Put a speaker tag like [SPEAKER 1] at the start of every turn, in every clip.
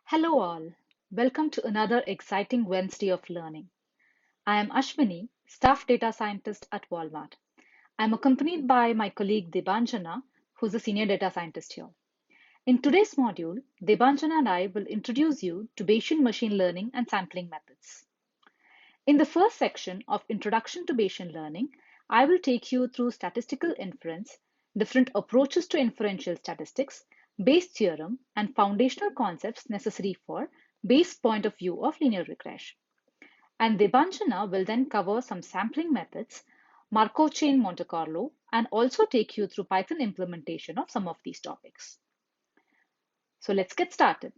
[SPEAKER 1] Hello, all. Welcome to another exciting Wednesday of learning. I am Ashwini, staff data scientist at Walmart. I'm accompanied by my colleague Debanjana, who's a senior data scientist here. In today's module, Debanjana and I will introduce you to Bayesian machine learning and sampling methods. In the first section of Introduction to Bayesian Learning, I will take you through statistical inference, different approaches to inferential statistics, Bayes' theorem, and foundational concepts necessary for Bayes' point of view of linear regression. And Debanjana will then cover some sampling methods, Markov chain Monte Carlo, and also take you through Python implementation of some of these topics. So let's get started.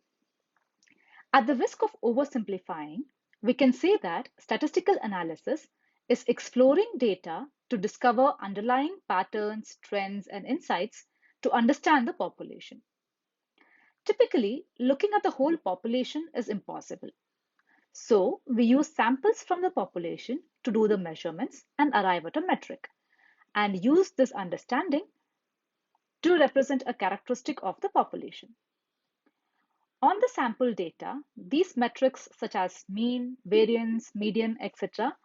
[SPEAKER 1] At the risk of oversimplifying, we can say that statistical analysis is exploring data to discover underlying patterns, trends, and insights to understand the population. Typically, looking at the whole population is impossible. So, we use samples from the population to do the measurements and arrive at a metric, and use this understanding to represent a characteristic of the population. On the sample data, these metrics such as mean, variance, median, etc.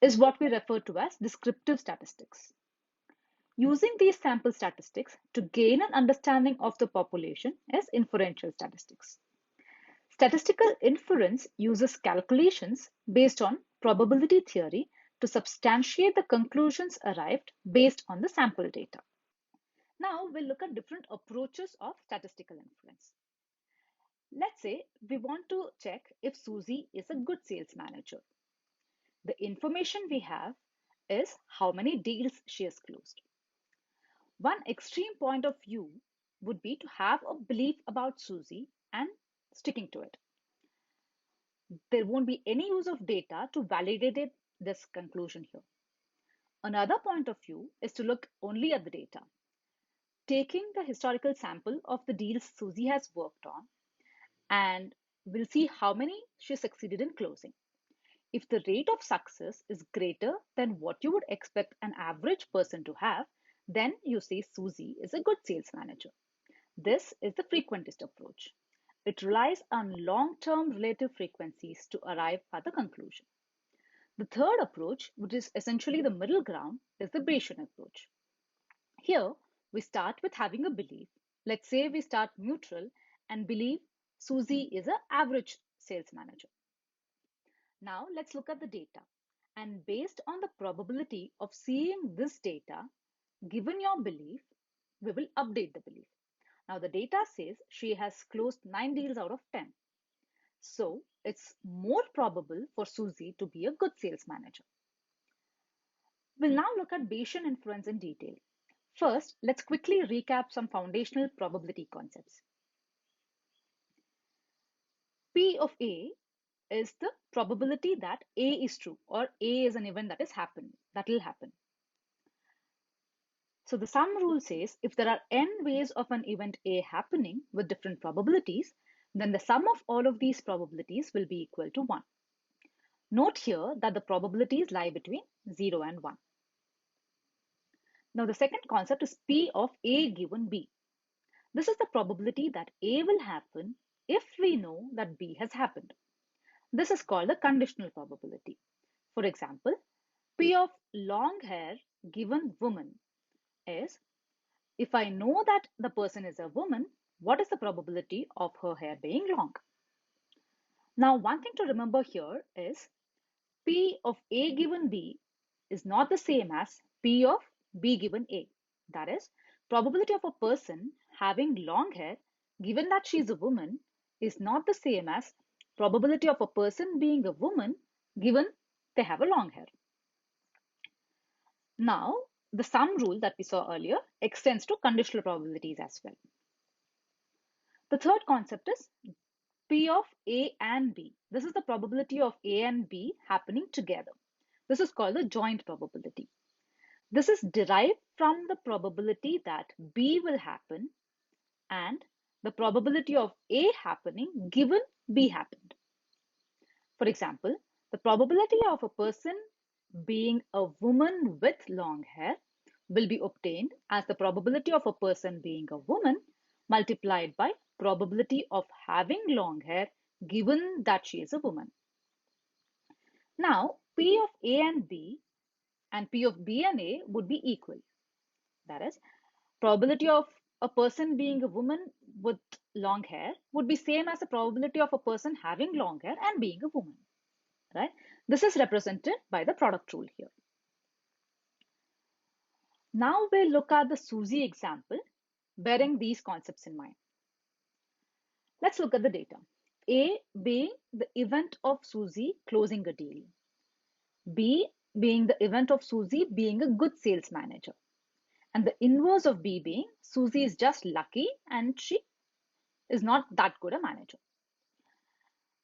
[SPEAKER 1] is what we refer to as descriptive statistics. Using these sample statistics to gain an understanding of the population is inferential statistics. Statistical inference uses calculations based on probability theory to substantiate the conclusions arrived based on the sample data. Now we'll look at different approaches of statistical inference. Let's say we want to check if Susie is a good sales manager. The information we have is how many deals she has closed. One extreme point of view would be to have a belief about Susie and sticking to it. There won't be any use of data to validate this conclusion here. Another point of view is to look only at the data. Taking the historical sample of the deals Susie has worked on, and we'll see how many she succeeded in closing. If the rate of success is greater than what you would expect an average person to have, then you say Susie is a good sales manager. This is the frequentist approach. It relies on long-term relative frequencies to arrive at the conclusion. The third approach, which is essentially the middle ground, is the Bayesian approach. Here, we start with having a belief. Let's say we start neutral and believe Susie is an average sales manager. Now let's look at the data. And based on the probability of seeing this data, given your belief, we will update the belief. Now the data says she has closed 9 deals out of 10. So it's more probable for Susie to be a good sales manager. We'll now look at Bayesian inference in detail. First, let's quickly recap some foundational probability concepts. P of A is the probability that A is true, or A is an event that will happen. So the sum rule says if there are n ways of an event A happening with different probabilities, then the sum of all of these probabilities will be equal to 1. Note here that the probabilities lie between 0 and 1. Now the second concept is P of A given B. This is the probability that A will happen if we know that B has happened. This is called the conditional probability. For example, P of long hair given woman is, if I know that the person is a woman, what is the probability of her hair being long? Now, one thing to remember here is P of A given B is not the same as P of B given A. That is, probability of a person having long hair, given that she is a woman, is not the same as probability of a person being a woman, given they have a long hair. Now, the sum rule that we saw earlier extends to conditional probabilities as well. The third concept is P of A and B. This is the probability of A and B happening together. This is called the joint probability. This is derived from the probability that B will happen and the probability of A happening given B happened. For example, the probability of a person being a woman with long hair will be obtained as the probability of a person being a woman multiplied by probability of having long hair given that she is a woman. Now, P of A and B and P of B and A would be equal. That is, probability of a person being a woman with long hair would be same as the probability of a person having long hair and being a woman, right? This is represented by the product rule here. Now we'll look at the Susie example, bearing these concepts in mind. Let's look at the data. A being the event of Susie closing a deal. B being the event of Susie being a good sales manager. And the inverse of B being Susie is just lucky and she is not that good a manager.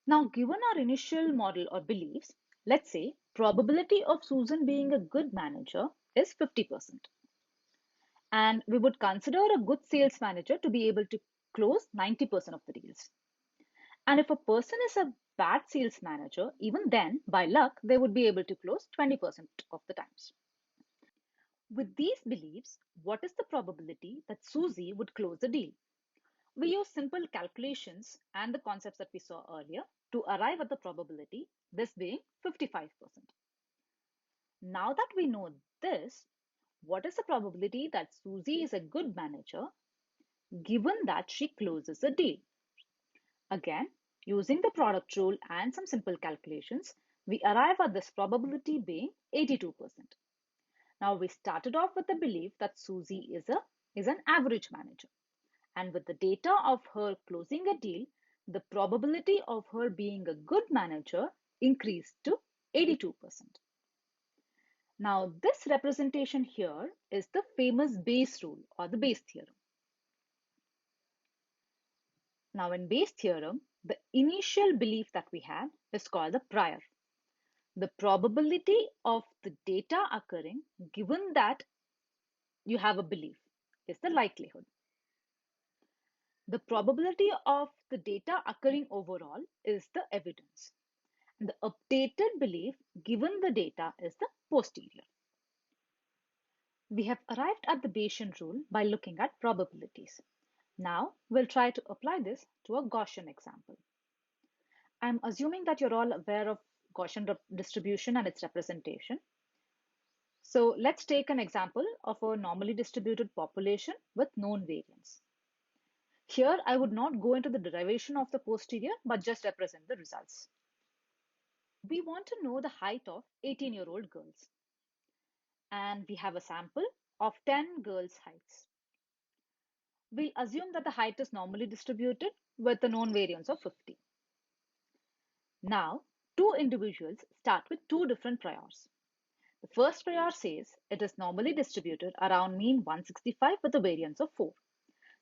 [SPEAKER 1] Now, given our initial model or beliefs, let's say probability of Susan being a good manager is 50%. And we would consider a good sales manager to be able to close 90% of the deals. And if a person is a bad sales manager, even then, by luck, they would be able to close 20% of the times. With these beliefs, what is the probability that Susie would close the deal? We use simple calculations and the concepts that we saw earlier to arrive at the probability, this being 55%. Now that we know this, what is the probability that Susie is a good manager given that she closes a deal? Again, using the product rule and some simple calculations, we arrive at this probability being 82%. Now we started off with the belief that Susie is an average manager. And with the data of her closing a deal, the probability of her being a good manager increased to 82%. Now, this representation here is the famous Bayes rule or the Bayes theorem. Now, in Bayes theorem, the initial belief that we have is called the prior. The probability of the data occurring given that you have a belief is the likelihood. The probability of the data occurring overall is the evidence. And the updated belief given the data is the posterior. We have arrived at the Bayesian rule by looking at probabilities. Now we'll try to apply this to a Gaussian example. I'm assuming that you're all aware of Gaussian distribution and its representation. So let's take an example of a normally distributed population with known variance. Here, I would not go into the derivation of the posterior, but just represent the results. We want to know the height of 18-year-old girls. And we have a sample of 10 girls' heights. We'll assume that the height is normally distributed with a known variance of 50. Now, two individuals start with two different priors. The first prior says it is normally distributed around mean 165 with a variance of 4.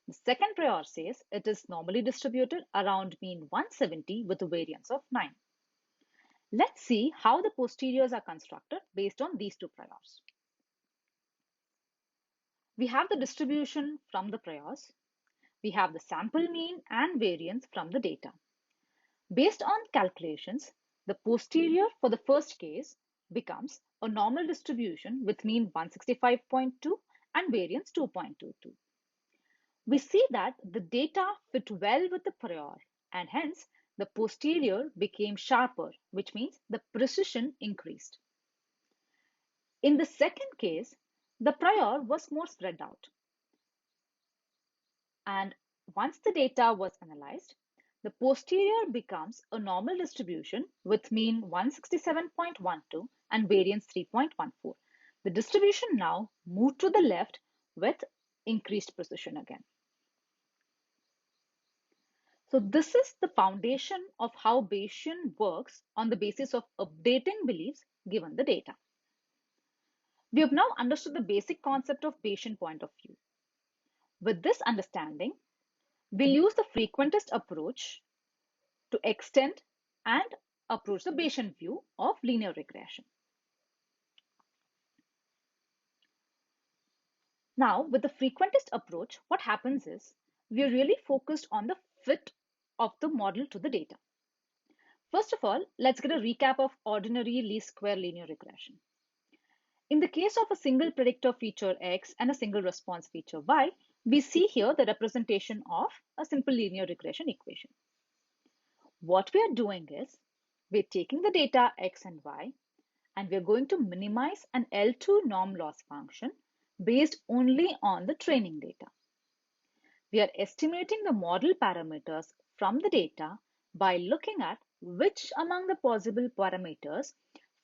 [SPEAKER 1] The second prior says it is normally distributed around mean 170 with a variance of 9. Let's see how the posteriors are constructed based on these two priors. We have the distribution from the priors. We have the sample mean and variance from the data. Based on calculations, the posterior for the first case becomes a normal distribution with mean 165.2 and variance 2.22. We see that the data fit well with the prior and hence the posterior became sharper, which means the precision increased. In the second case, the prior was more spread out. And once the data was analyzed, the posterior becomes a normal distribution with mean 167.12 and variance 3.14. The distribution now moved to the left with increased precision again. So this is the foundation of how Bayesian works on the basis of updating beliefs given the data. We have now understood the basic concept of Bayesian point of view. With this understanding, we'll use the frequentist approach to extend and approach the Bayesian view of linear regression. Now, with the frequentist approach, what happens is we are really focused on the fit of the model to the data. First of all, let's get a recap of ordinary least square linear regression. In the case of a single predictor feature X and a single response feature Y, We see here the representation of a simple linear regression equation. What we are doing is we're taking the data x and y, and we're going to minimize an L2 norm loss function based only on the training data. We are estimating the model parameters from the data by looking at which among the possible parameters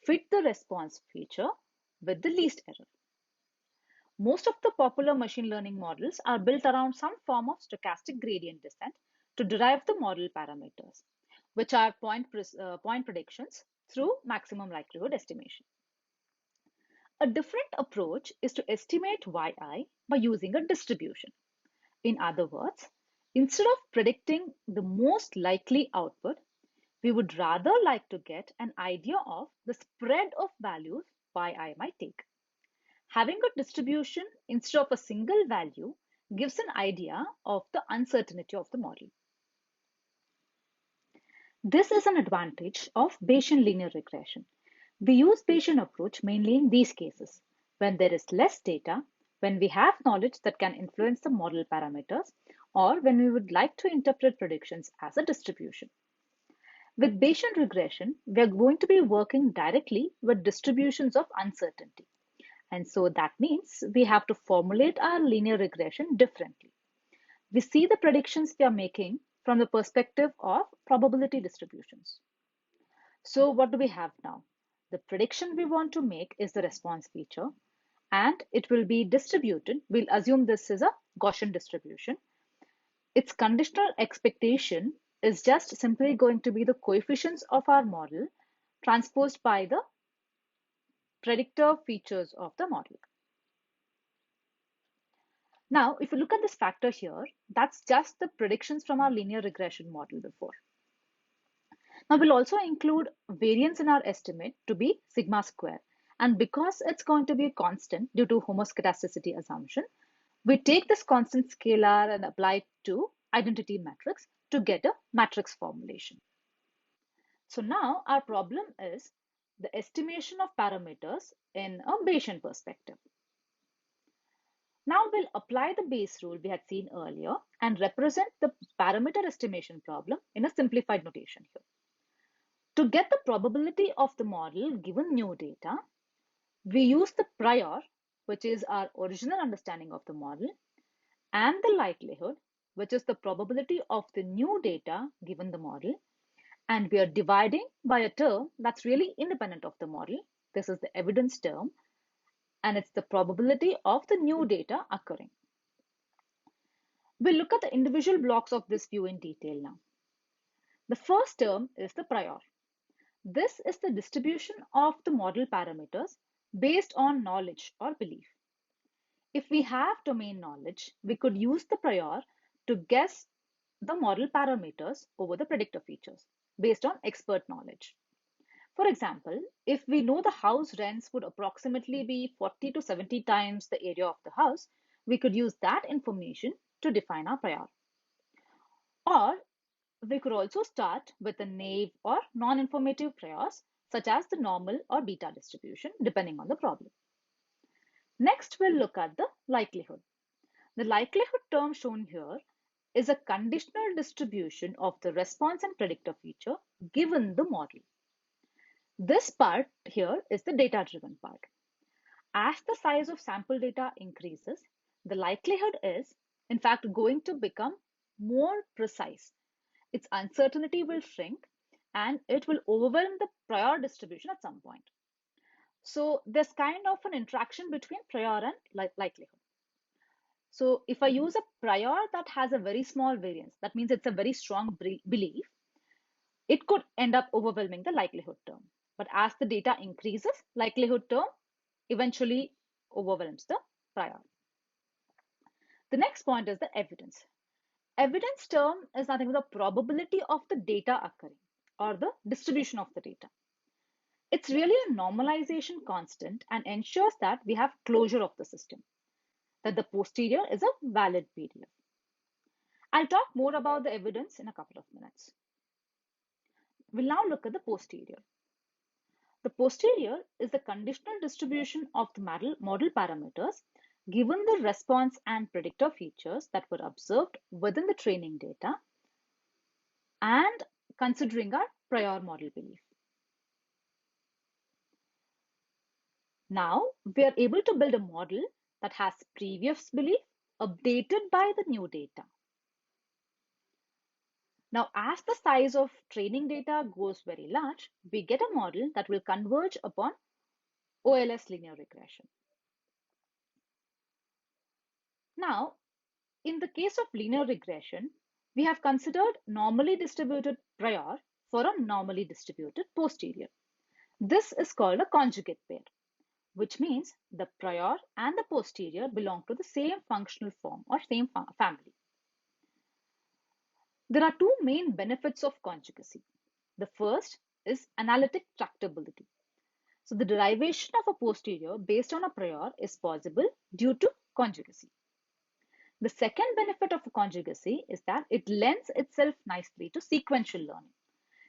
[SPEAKER 1] fit the response feature with the least error. Most of the popular machine learning models are built around some form of stochastic gradient descent to derive the model parameters, which are point predictions through maximum likelihood estimation. A different approach is to estimate yi by using a distribution. In other words, instead of predicting the most likely output, we would rather like to get an idea of the spread of values yi might take. Having a distribution instead of a single value gives an idea of the uncertainty of the model. This is an advantage of Bayesian linear regression. We use Bayesian approach mainly in these cases, when there is less data, when we have knowledge that can influence the model parameters, or when we would like to interpret predictions as a distribution. With Bayesian regression, we are going to be working directly with distributions of uncertainty. And so that means we have to formulate our linear regression differently. We see the predictions we are making from the perspective of probability distributions. So what do we have now? The prediction we want to make is the response feature, and it will be distributed. We'll assume this is a Gaussian distribution. Its conditional expectation is just simply going to be the coefficients of our model transposed by the predictor features of the model. Now, if you look at this factor here, that's just the predictions from our linear regression model before. Now, we'll also include variance in our estimate to be sigma square. And because it's going to be constant due to homoscedasticity assumption, we take this constant scalar and apply it to identity matrix to get a matrix formulation. So now our problem is the estimation of parameters in a Bayesian perspective. Now we'll apply the Bayes rule we had seen earlier and represent the parameter estimation problem in a simplified notation here. To get the probability of the model given new data, we use the prior, which is our original understanding of the model, and the likelihood, which is the probability of the new data given the model, and we are dividing by a term that's really independent of the model. This is the evidence term, and it's the probability of the new data occurring. We'll look at the individual blocks of this view in detail now. The first term is the prior. This is the distribution of the model parameters based on knowledge or belief. If we have domain knowledge, we could use the prior to guess the model parameters over the predictor features based on expert knowledge. For example, if we know the house rents would approximately be 40 to 70 times the area of the house, we could use that information to define our prior. Or we could also start with a naive or non-informative priors, such as the normal or beta distribution, depending on the problem. Next, we'll look at the likelihood. The likelihood term shown here is a conditional distribution of the response and predictor feature given the model. This part here is the data-driven part. As the size of sample data increases, the likelihood is, in fact, going to become more precise. Its uncertainty will shrink and it will overwhelm the prior distribution at some point. So there's kind of an interaction between prior and likelihood. So if I use a prior that has a very small variance, that means it's a very strong belief, it could end up overwhelming the likelihood term. But as the data increases, likelihood term eventually overwhelms the prior. The next point is the evidence. Evidence term is nothing but the probability of the data occurring or the distribution of the data. It's really a normalization constant and ensures that we have closure of the system, that the posterior is a valid PDF. I'll talk more about the evidence in a couple of minutes. We'll now look at the posterior. The posterior is the conditional distribution of the model parameters given the response and predictor features that were observed within the training data and considering our prior model belief. Now we are able to build a model that has previous belief updated by the new data. Now, as the size of training data goes very large, we get a model that will converge upon OLS linear regression. Now, in the case of linear regression, we have considered normally distributed prior for a normally distributed posterior. This is called a conjugate pair, which means the prior and the posterior belong to the same functional form or same family. There are two main benefits of conjugacy. The first is analytic tractability. So the derivation of a posterior based on a prior is possible due to conjugacy. The second benefit of conjugacy is that it lends itself nicely to sequential learning.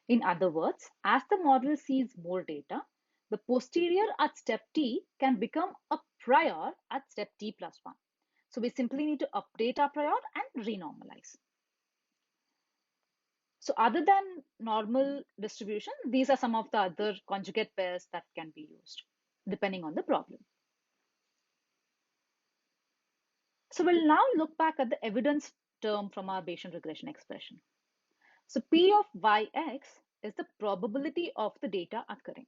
[SPEAKER 1] In other words, as the model sees more data, the posterior at step t can become a prior at step t plus 1. So we simply need to update our prior and renormalize. So other than normal distribution, these are some of the other conjugate pairs that can be used depending on the problem. So we'll now look back at the evidence term from our Bayesian regression expression. So P of yx is the probability of the data occurring.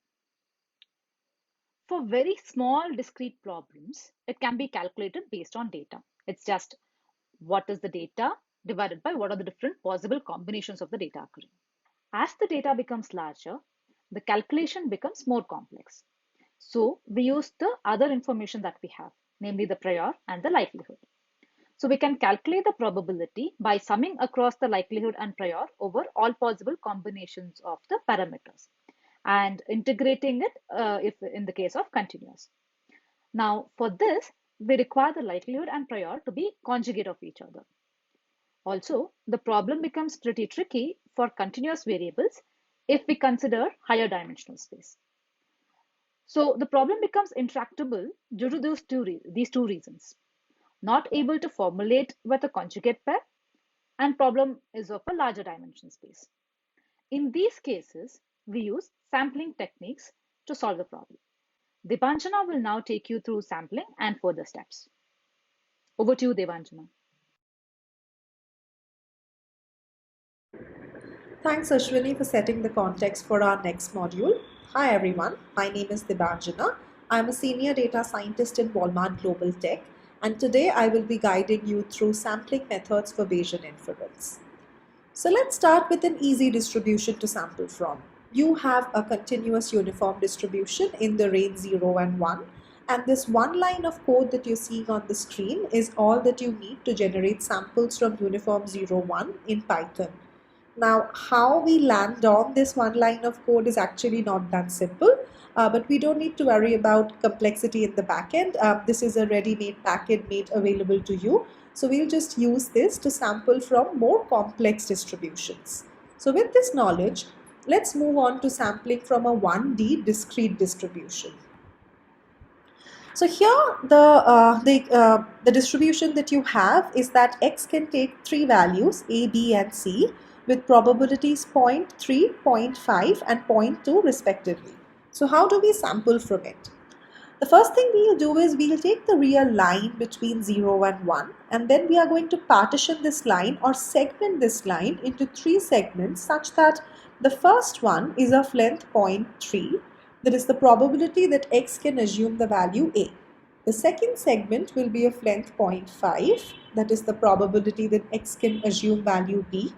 [SPEAKER 1] For very small discrete problems, it can be calculated based on data. It's just what is the data divided by what are the different possible combinations of the data occurring. As the data becomes larger, the calculation becomes more complex. So we use the other information that we have, namely the prior and the likelihood. So we can calculate the probability by summing across the likelihood and prior over all possible combinations of the parameters and integrating it if in the case of continuous. Now for this, we require the likelihood and prior to be conjugate of each other. Also, the problem becomes pretty tricky for continuous variables if we consider higher dimensional space. So the problem becomes intractable due to these two reasons. Not able to formulate with a conjugate pair, and problem is of a larger dimension space. In these cases, we use sampling techniques to solve the problem. Debanjana will now take you through sampling and further steps. Over to you, Debanjana.
[SPEAKER 2] Thanks, Ashwini, for setting the context for our next module. Hi, everyone. My name is Debanjana. I'm a senior data scientist in Walmart Global Tech, and today I will be guiding you through sampling methods for Bayesian inference. So let's start with an easy distribution to sample from. You have a continuous uniform distribution in the range 0 and 1, and this one line of code that you're seeing on the screen is all that you need to generate samples from uniform 0, 1 in Python. Now, how we land on this one line of code is actually not that simple, but we don't need to worry about complexity in the backend. This is a ready-made package made available to you. So we'll just use this to sample from more complex distributions. So with this knowledge, let's move on to sampling from a 1D discrete distribution. So here the distribution that you have is that x can take three values a, b and c with probabilities 0.3, 0.5 and 0.2 respectively. So how do we sample from it? The first thing we'll do is we'll take the real line between 0 and 1 and then we are going to partition this line or segment this line into three segments such that the first one is of length 0.3. That is the probability that x can assume the value a. The second segment will be of length 0.5. That is the probability that x can assume value b.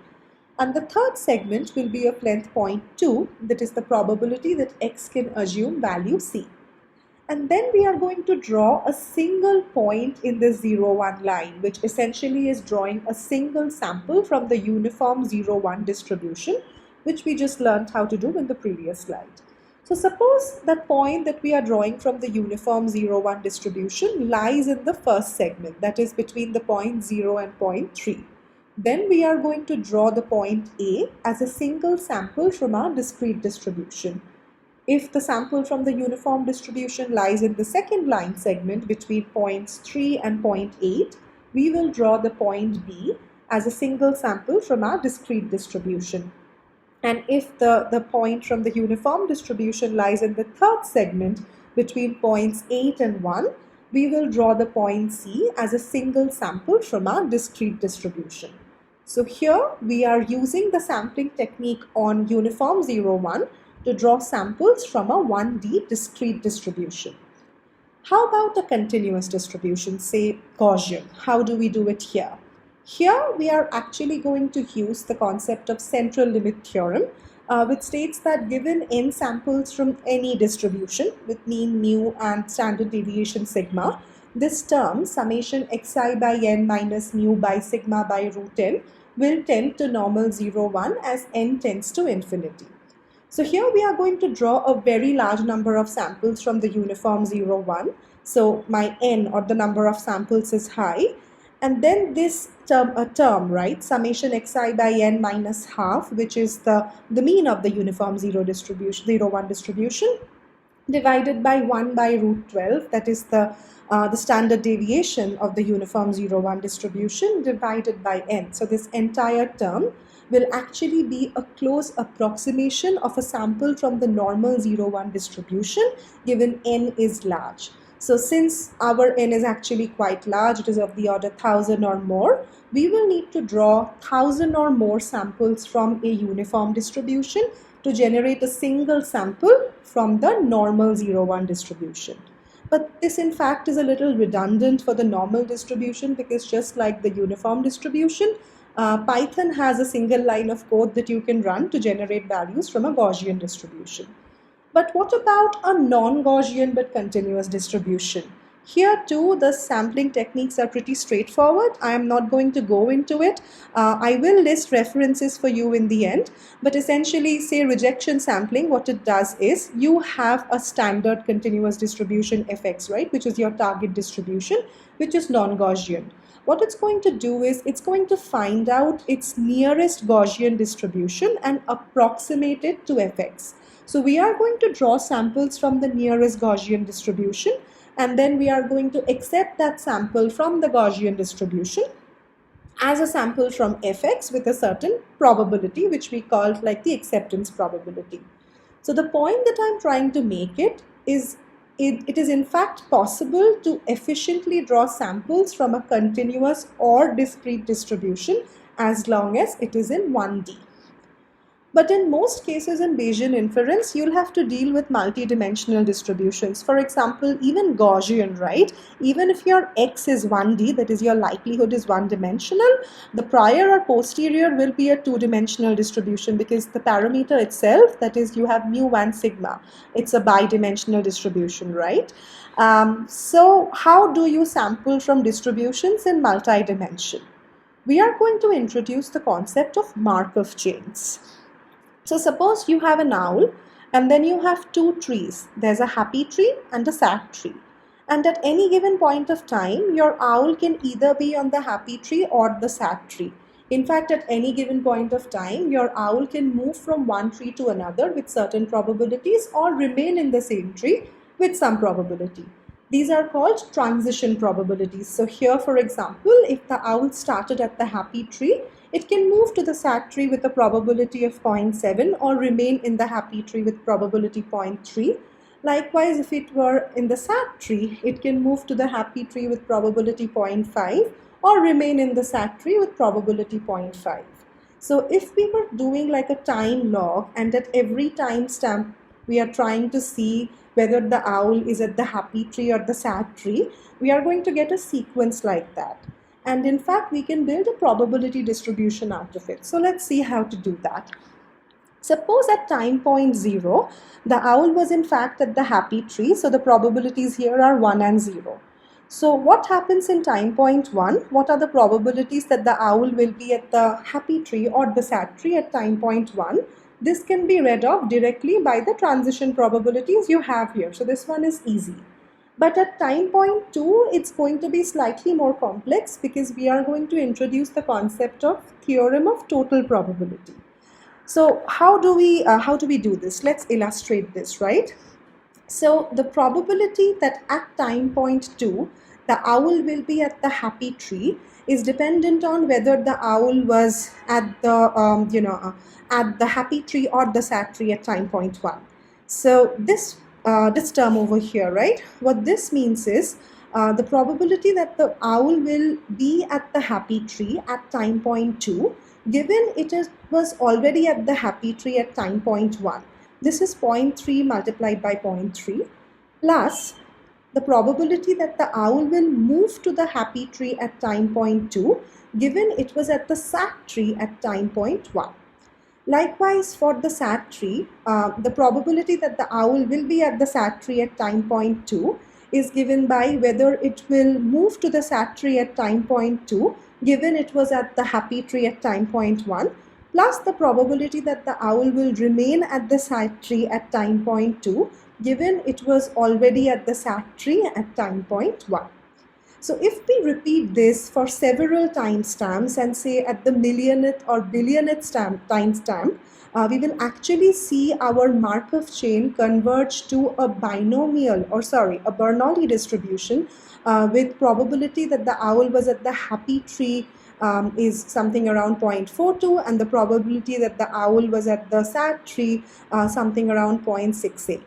[SPEAKER 2] And the third segment will be of length 0.2. That is the probability that x can assume value c. And then we are going to draw a single point in the 0, 1 line, which essentially is drawing a single sample from the uniform 0, 1 distribution, which we just learned how to do in the previous slide. So suppose that point that we are drawing from the uniform 0, 1 distribution lies in the first segment, that is between the point 0 and 0.3. Then we are going to draw the point A as a single sample from our discrete distribution. If the sample from the uniform distribution lies in the second line segment between points 3 and point 8, we will draw the point B as a single sample from our discrete distribution. And if the point from the uniform distribution lies in the third segment between points 8 and 1, we will draw the point C as a single sample from our discrete distribution. So here we are using the sampling technique on uniform 0, 1 to draw samples from a 1D discrete distribution. How about a continuous distribution, say Gaussian? How do we do it here? Here we are actually going to use the concept of central limit theorem, which states that given n samples from any distribution with mean mu and standard deviation sigma, this term summation xi by n minus mu by sigma by root n will tend to normal 0, 1 as n tends to infinity. So here we are going to draw a very large number of samples from the uniform 0, 1. So my n, or the number of samples, is high. And then this term, right, summation xi by n minus half, which is the mean of the uniform 0, 1 distribution, divided by 1 by root 12, that is the standard deviation of the uniform 0, 1 distribution, divided by n. So this entire term will actually be a close approximation of a sample from the normal 0, 1 distribution given n is large. So since our n is actually quite large, it is of the order 1000 or more, we will need to draw 1000 or more samples from a uniform distribution to generate a single sample from the normal 0, 1 distribution. But this in fact is a little redundant for the normal distribution, because just like the uniform distribution, Python has a single line of code that you can run to generate values from a Gaussian distribution. But what about a non-Gaussian but continuous distribution? Here too, the sampling techniques are pretty straightforward. I am not going to go into it. I will list references for you in the end. But essentially, say rejection sampling, what it does is you have a standard continuous distribution fx, right, which is your target distribution, which is non-Gaussian. What it's going to do is it's going to find out its nearest Gaussian distribution and approximate it to fx. So we are going to draw samples from the nearest Gaussian distribution, and then we are going to accept that sample from the Gaussian distribution as a sample from fx with a certain probability, which we call like the acceptance probability. So the point that I'm trying to make is it is in fact possible to efficiently draw samples from a continuous or discrete distribution as long as it is in 1D. But in most cases in Bayesian inference, you'll have to deal with multi-dimensional distributions. For example, even Gaussian, right? Even if your x is 1D, that is your likelihood is one-dimensional, the prior or posterior will be a two-dimensional distribution, because the parameter itself, that is you have mu and sigma, it's a bidimensional distribution, right? So how do you sample from distributions in multi-dimension? We are going to introduce the concept of Markov chains. So suppose you have an owl and then you have two trees. There's a happy tree and a sad tree. And at any given point of time, your owl can either be on the happy tree or the sad tree. In fact, at any given point of time, your owl can move from one tree to another with certain probabilities or remain in the same tree with some probability. These are called transition probabilities. So here, for example, if the owl started at the happy tree, it can move to the sad tree with a probability of 0.7 or remain in the happy tree with probability 0.3. Likewise, if it were in the sad tree, it can move to the happy tree with probability 0.5 or remain in the sad tree with probability 0.5. So if we were doing like a time log, and at every time stamp we are trying to see whether the owl is at the happy tree or the sad tree, we are going to get a sequence like that. And in fact, we can build a probability distribution out of it. So let's see how to do that. Suppose at time point 0, the owl was in fact at the happy tree. So the probabilities here are 1 and 0. So what happens in time point 1? What are the probabilities that the owl will be at the happy tree or the sad tree at time point 1? This can be read off directly by the transition probabilities you have here. So this one is easy. But at time point 2, it's going to be slightly more complex, because we are going to introduce the concept of theorem of total probability. So how do we do this? Let's illustrate this, right? So the probability that at time point 2 the owl will be at the happy tree is dependent on whether the owl was at the at the happy tree or the sad tree at time point 1. So this term over here, right? What this means is the probability that the owl will be at the happy tree at time point 2, given was already at the happy tree at time point 1. This is 0.3 multiplied by 0.3 plus the probability that the owl will move to the happy tree at time point 2, given it was at the sad tree at time point 1. Likewise, for the sad tree, the probability that the owl will be at the sad tree at time point 2 is given by whether it will move to the sad tree at time point 2, given it was at the happy tree at time point 1, plus the probability that the owl will remain at the sad tree at time point 2, given it was already at the sad tree at time point 1. So if we repeat this for several timestamps and say at the millionth or billionth timestamp, we will actually see our Markov chain converge to a Bernoulli distribution with probability that the owl was at the happy tree is something around 0.42, and the probability that the owl was at the sad tree something around 0.68.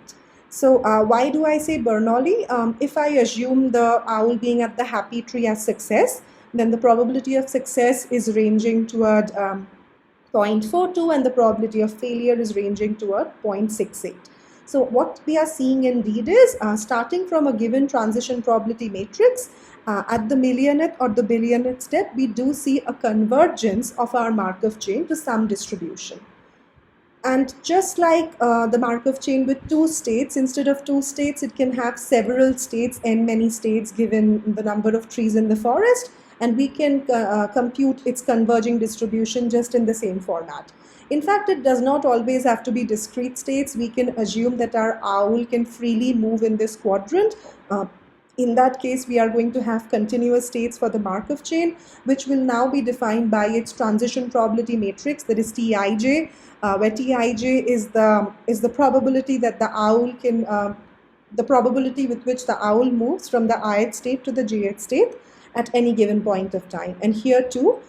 [SPEAKER 2] So why do I say Bernoulli? If I assume the owl being at the happy tree as success, then the probability of success is ranging toward 0.42 and the probability of failure is ranging toward 0.68. So what we are seeing indeed is starting from a given transition probability matrix, at the millionth or the billionth step, we do see a convergence of our Markov chain to some distribution. And just like the Markov chain with two states, instead of two states, it can have several states, n many states given the number of trees in the forest, and we can compute its converging distribution just in the same format. In fact, it does not always have to be discrete states. We can assume that our owl can freely move in this quadrant. In that case, we are going to have continuous states for the Markov chain, which will now be defined by its transition probability matrix, that is Tij, where Tij is the probability that the owl can, the probability with which the owl moves from the ith state to the jth state at any given point of time. And here too,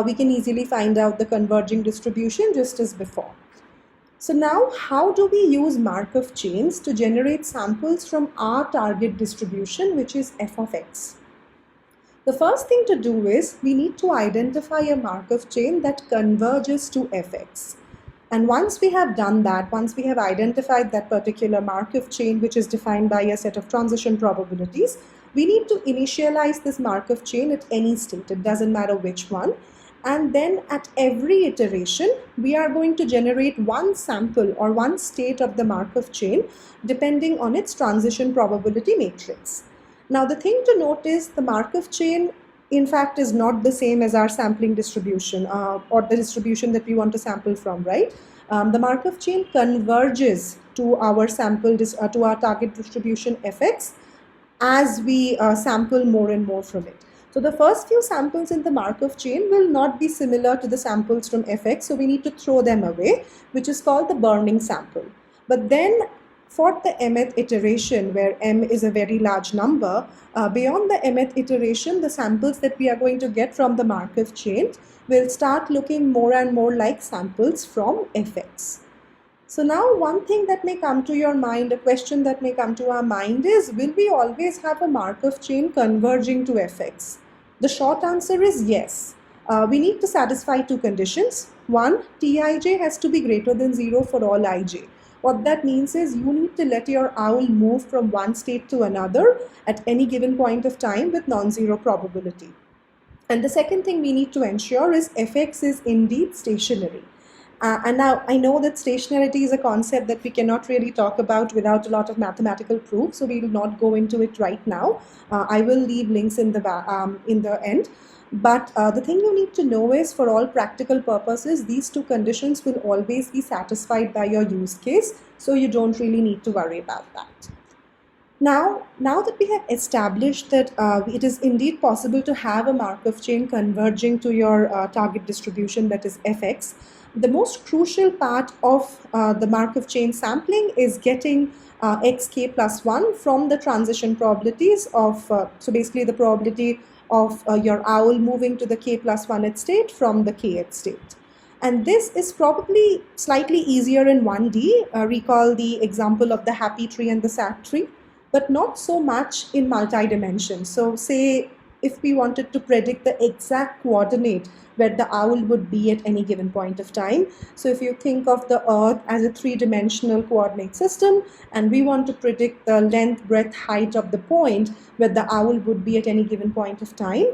[SPEAKER 2] we can easily find out the converging distribution just as before. So now, how do we use Markov chains to generate samples from our target distribution, which is f of x? The first thing to do is we need to identify a Markov chain that converges to fx. And once we have done that, once we have identified that particular Markov chain, which is defined by a set of transition probabilities, we need to initialize this Markov chain at any state. It doesn't matter which one. And then at every iteration, we are going to generate one sample or one state of the Markov chain depending on its transition probability matrix. Now, the thing to note is the Markov chain, in fact, is not the same as our sampling distribution or the distribution that we want to sample from, right? The Markov chain converges to our to our target distribution fx as we sample more and more from it. So the first few samples in the Markov chain will not be similar to the samples from fx, so we need to throw them away, which is called the burning sample. But then for the mth iteration, where m is a very large number, beyond the mth iteration, the samples that we are going to get from the Markov chain will start looking more and more like samples from fx. So now one thing that may come to your mind, a question that may come to our mind is, will we always have a Markov chain converging to fx? The short answer is yes. We need to satisfy two conditions. One, Tij has to be greater than 0 for all ij. What that means is you need to let your owl move from one state to another at any given point of time with non-zero probability. And the second thing we need to ensure is fx is indeed stationary. And now I know that stationarity is a concept that we cannot really talk about without a lot of mathematical proof, so we will not go into it right now. I will leave links in the end. But the thing you need to know is, for all practical purposes, these two conditions will always be satisfied by your use case, so you don't really need to worry about that. Now that we have established that it is indeed possible to have a Markov chain converging to your target distribution, that is fx, the most crucial part of the Markov chain sampling is getting xk plus 1 from the transition probabilities of, so basically the probability of your owl moving to the k plus 1th state from the kth state. And this is probably slightly easier in 1D. Recall the example of the happy tree and the sad tree, but not so much in multi-dimension. So say if we wanted to predict the exact coordinate where the owl would be at any given point of time. So if you think of the Earth as a three-dimensional coordinate system, and we want to predict the length, breadth, height of the point where the owl would be at any given point of time,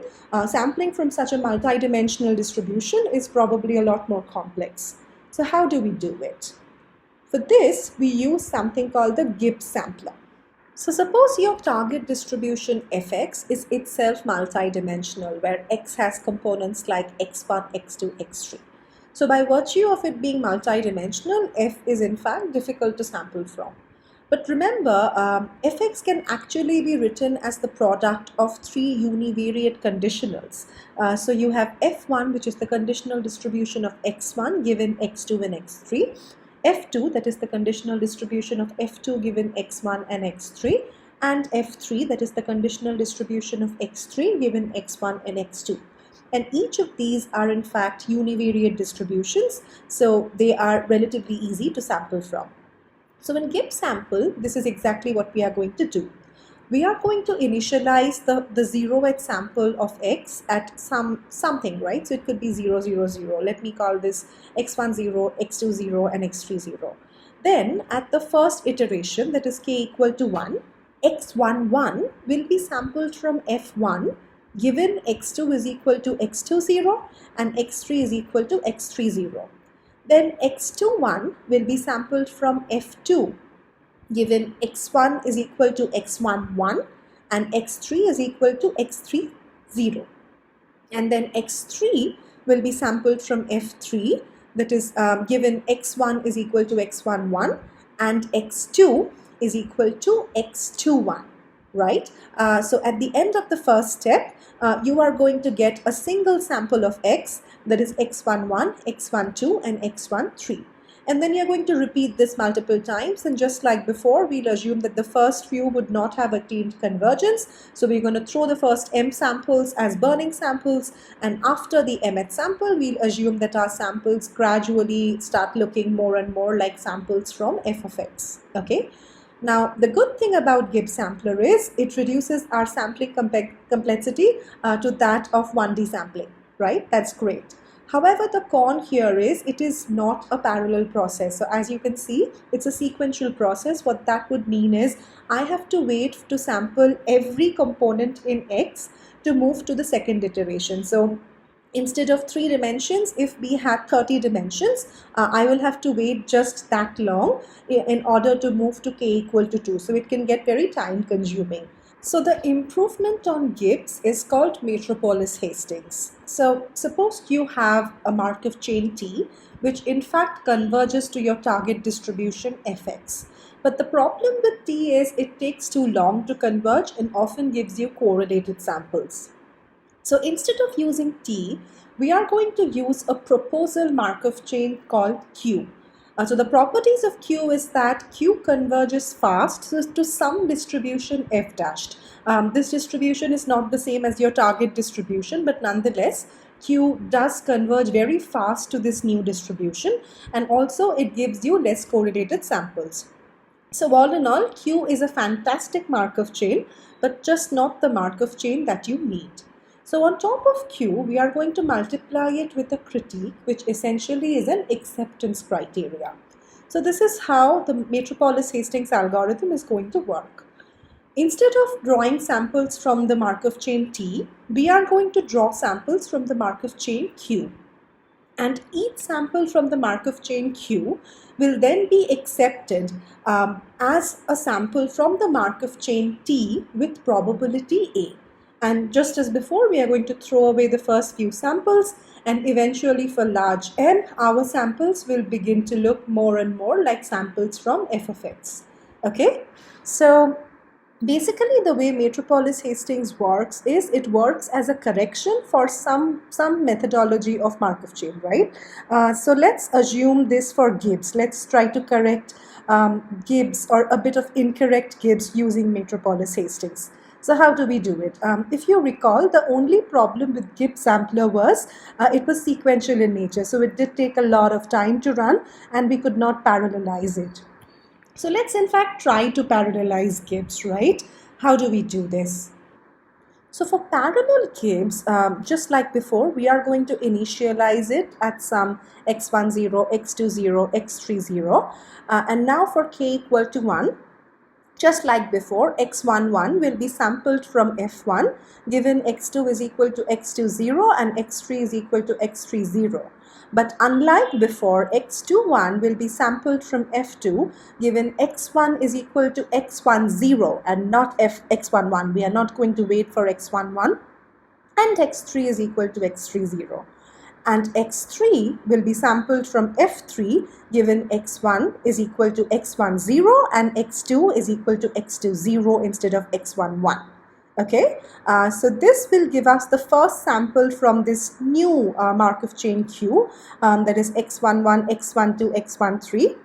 [SPEAKER 2] sampling from such a multi-dimensional distribution is probably a lot more complex. So how do we do it? For this, we use something called the Gibbs sampler. So suppose your target distribution fx is itself multidimensional, where x has components like x1, x2, x3. So by virtue of it being multidimensional, f is in fact difficult to sample from. But remember, fx can actually be written as the product of three univariate conditionals. So you have f1, which is the conditional distribution of x1 given x2 and x3. f2, that is the conditional distribution of f2 given x1 and x3, and f3, that is the conditional distribution of x3 given x1 and x2. And each of these are in fact univariate distributions, so they are relatively easy to sample from. So in Gibbs sample, this is exactly what we are going to do. We are going to initialize the 0th sample of x at something, right? So it could be 0, 0, 0. Let me call this x1 0, x2 0, and x3 0. Then at the first iteration, that is k equal to 1, x1 1 will be sampled from f1 given x2 is equal to x2 0 and x3 is equal to x3 0. Then x2 1 will be sampled from f2 given x1 is equal to x1 1 and x3 is equal to x3 0. And then x3 will be sampled from f3, that is given x1 is equal to x1 1 and x2 is equal to x2 1, right? So at the end of the first step, you are going to get a single sample of x, that is x1 1, x1 2 and x1 3. And then you're going to repeat this multiple times, and just like before, we'll assume that the first few would not have attained convergence. So we're going to throw the first m samples as burning samples, and after the mth sample, we'll assume that our samples gradually start looking more and more like samples from f of x. Okay. Now, the good thing about Gibbs sampler is it reduces our sampling complexity to that of 1D sampling, right? That's great. However, the con here is it is not a parallel process. So as you can see, it's a sequential process. What that would mean is I have to wait to sample every component in X to move to the second iteration. So instead of 3 dimensions, if we had 30 dimensions, I will have to wait just that long in order to move to k equal to 2. So it can get very time consuming. So the improvement on Gibbs is called Metropolis Hastings. So suppose you have a Markov chain T, which in fact converges to your target distribution fx. But the problem with T is it takes too long to converge and often gives you correlated samples. So instead of using T, we are going to use a proposal Markov chain called Q. So the properties of Q is that Q converges fast to some distribution f dashed. This distribution is not the same as your target distribution, but nonetheless, Q does converge very fast to this new distribution, and also it gives you less correlated samples. So all in all, Q is a fantastic Markov chain, but just not the Markov chain that you need. So on top of Q, we are going to multiply it with a critique, which essentially is an acceptance criteria. So this is how the Metropolis Hastings algorithm is going to work. Instead of drawing samples from the Markov chain T, we are going to draw samples from the Markov chain Q. And each sample from the Markov chain Q will then be accepted as a sample from the Markov chain T with probability A. And just as before, we are going to throw away the first few samples, and eventually for large M, our samples will begin to look more and more like samples from f of x. Okay, so Basically, the way Metropolis Hastings works is it works as a correction for some methodology of Markov chain, right? So let's assume this for Gibbs. Let's try to correct Gibbs or a bit of incorrect Gibbs using Metropolis Hastings. So how do we do it? If you recall, the only problem with Gibbs sampler was it was sequential in nature. So it did take a lot of time to run and we could not parallelize it. So let's in fact try to parallelize Gibbs, right? How do we do this? So for parallel Gibbs, just like before, we are going to initialize it at some x10, x20, x30. And now for k equal to 1, just like before, x11 will be sampled from f1, given x2 is equal to x20 and x3 is equal to x30. But unlike before, x21 will be sampled from f2, given x1 is equal to x10 and not x11. We are not going to wait for x11, and x3 is equal to x30. And x3 will be sampled from f3, given x1 is equal to x10 and x2 is equal to x20 instead of x11. Okay, so this will give us the first sample from this new Markov chain Q, that is x11, x12, x13.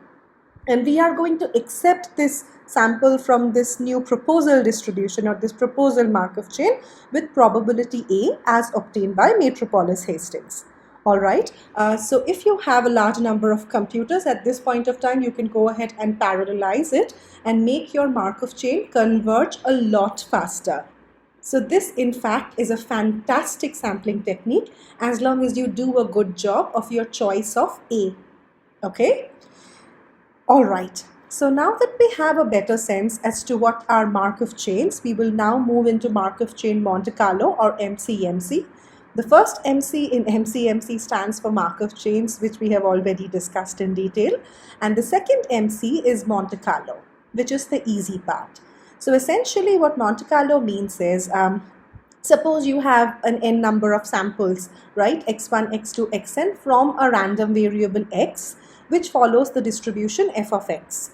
[SPEAKER 2] And we are going to accept this sample from this new proposal distribution or this proposal Markov chain with probability A as obtained by Metropolis Hastings. All right, so if you have a large number of computers at this point of time, you can go ahead and parallelize it and make your Markov chain converge a lot faster. So this in fact is a fantastic sampling technique as long as you do a good job of your choice of A. Okay. All right. So now that we have a better sense as to what are Markov chains, we will now move into Markov chain Monte Carlo or MCMC. The first MC in MCMC stands for Markov chains, which we have already discussed in detail. And the second MC is Monte Carlo, which is the easy part. So essentially what Monte Carlo means is, suppose you have an n number of samples, right? x1, x2, xn from a random variable x, which follows the distribution f of x.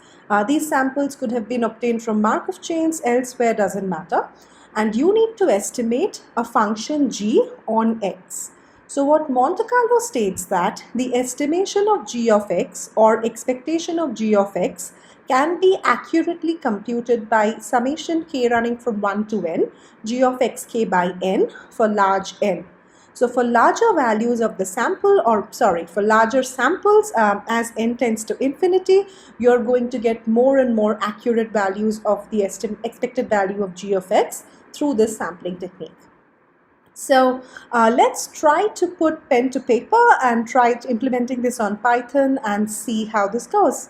[SPEAKER 2] These samples could have been obtained from Markov chains, elsewhere doesn't matter. And you need to estimate a function g on x. So what Monte Carlo states that the estimation of g of x or expectation of g of x can be accurately computed by summation k running from 1 to n, g of xk by n for large n. So for larger values of the sample, or sorry, for larger samples as n tends to infinity, you're going to get more and more accurate values of the expected value of g of x through this sampling technique. So let's try to put pen to paper and try implementing this on Python and see how this goes.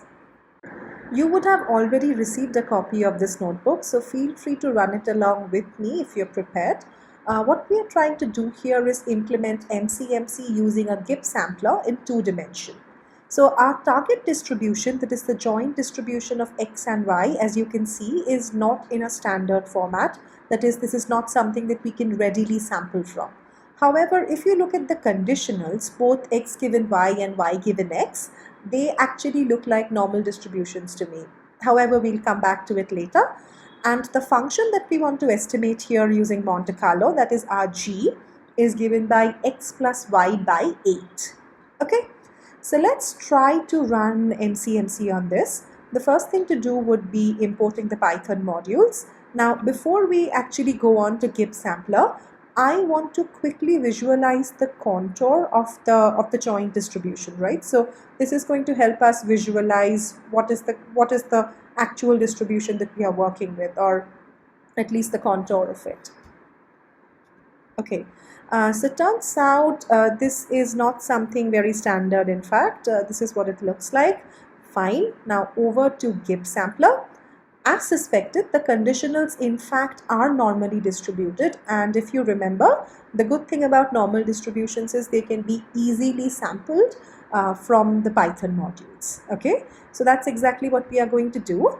[SPEAKER 2] You would have already received a copy of this notebook, so feel free to run it along with me if you're prepared. What we are trying to do here is implement MCMC using a Gibbs sampler in 2 dimensions. So our target distribution, that is the joint distribution of x and y, as you can see, is not in a standard format. That is, this is not something that we can readily sample from. However, if you look at the conditionals, both x given y and y given x, they actually look like normal distributions to me. However, we'll come back to it later. And the function that we want to estimate here using Monte Carlo, that is our g, is given by x plus y by 8. Okay, so let's try to run MCMC on this. The first thing to do would be importing the Python modules. Now, before we actually go on to Gibbs sampler, I want to quickly visualize the contour of the joint distribution, right? So this is going to help us visualize what is the actual distribution that we are working with, or at least the contour of it. Okay, so turns out this is not something very standard. In fact, this is what it looks like. Fine. Now over to Gibbs sampler. As suspected, the conditionals in fact are normally distributed, and if you remember, the good thing about normal distributions is they can be easily sampled from the Python modules. Okay, so that's exactly what we are going to do.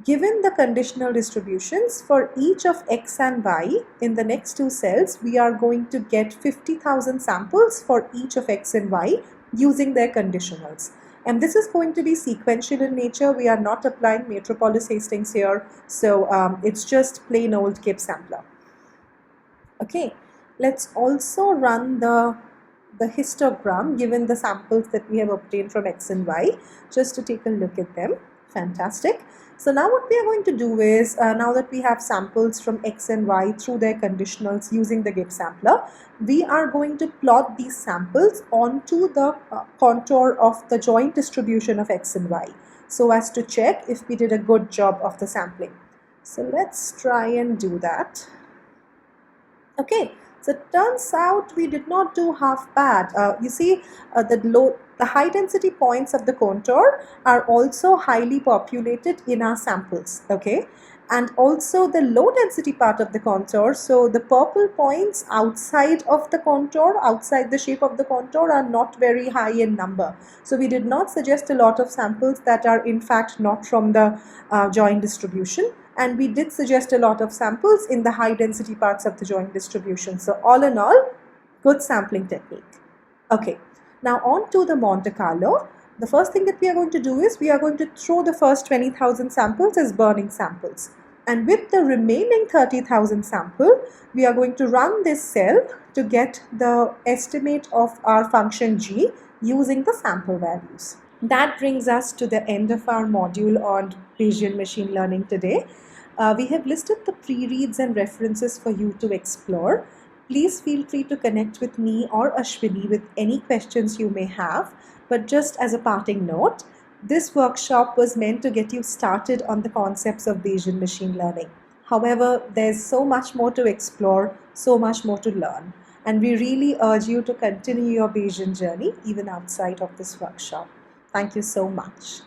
[SPEAKER 2] Given the conditional distributions for each of x and y in the next 2 cells, we are going to get 50,000 samples for each of x and y using their conditionals. And this is going to be sequential in nature. We are not applying Metropolis Hastings here, so it's just plain old Gibbs sampler. Okay, let's also run the histogram given the samples that we have obtained from X and Y, just to take a look at them. Fantastic. So now what we are going to do is, now that we have samples from X and Y through their conditionals using the Gibbs sampler, we are going to plot these samples onto the contour of the joint distribution of X and Y, so as to check if we did a good job of the sampling. So let's try and do that. Okay, so it turns out we did not do half bad. You see, the high density points of the contour are also highly populated in our samples. Okay, and also the low density part of the contour, so the purple points outside of the contour, outside the shape of the contour, are not very high in number. So we did not suggest a lot of samples that are in fact not from the joint distribution. And we did suggest a lot of samples in the high density parts of the joint distribution. So all in all, good sampling technique. Okay, now on to the Monte Carlo. The first thing that we are going to do is we are going to throw the first 20,000 samples as burning samples. And with the remaining 30,000 sample, we are going to run this cell to get the estimate of our function g using the sample values. That brings us to the end of our module on Bayesian machine learning today. We have listed the pre-reads and references for you to explore. Please feel free to connect with me or Ashwini with any questions you may have. But just as a parting note, this workshop was meant to get you started on the concepts of Bayesian machine learning. However, there's so much more to explore, so much more to learn. And we really urge you to continue your Bayesian journey even outside of this workshop. Thank you so much.